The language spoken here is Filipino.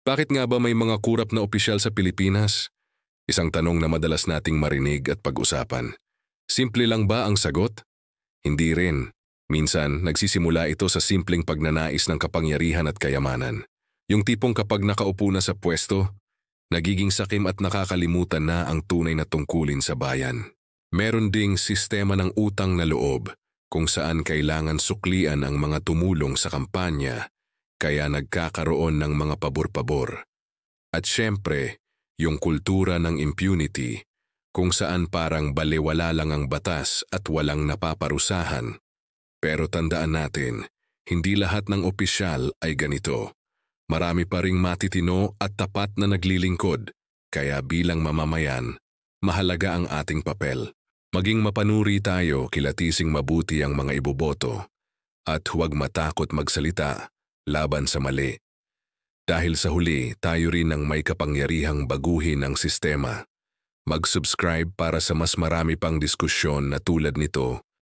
Bakit nga ba may mga kurap na opisyal sa Pilipinas? Isang tanong na madalas nating marinig at pag-usapan. Simple lang ba ang sagot? Hindi rin. Minsan, nagsisimula ito sa simpleng pagnanais ng kapangyarihan at kayamanan. Yung tipong kapag nakaupo na sa pwesto, nagiging sakim at nakakalimutan na ang tunay na tungkulin sa bayan. Meron ding sistema ng utang na loob kung saan kailangan suklian ang mga tumulong sa kampanya, kaya nagkakaroon ng mga pabor-pabor. At syempre, yung kultura ng impunity, kung saan parang balewala lang ang batas at walang napaparusahan. Pero tandaan natin, hindi lahat ng opisyal ay ganito. Marami pa ring matitino at tapat na naglilingkod, kaya bilang mamamayan, mahalaga ang ating papel. Maging mapanuri tayo, kilatising mabuti ang mga iboboto, at huwag matakot magsalita laban sa mali. Dahil sa huli, tayo rin ang may kapangyarihang baguhin ang sistema. Mag-subscribe para sa mas marami pang diskusyon na tulad nito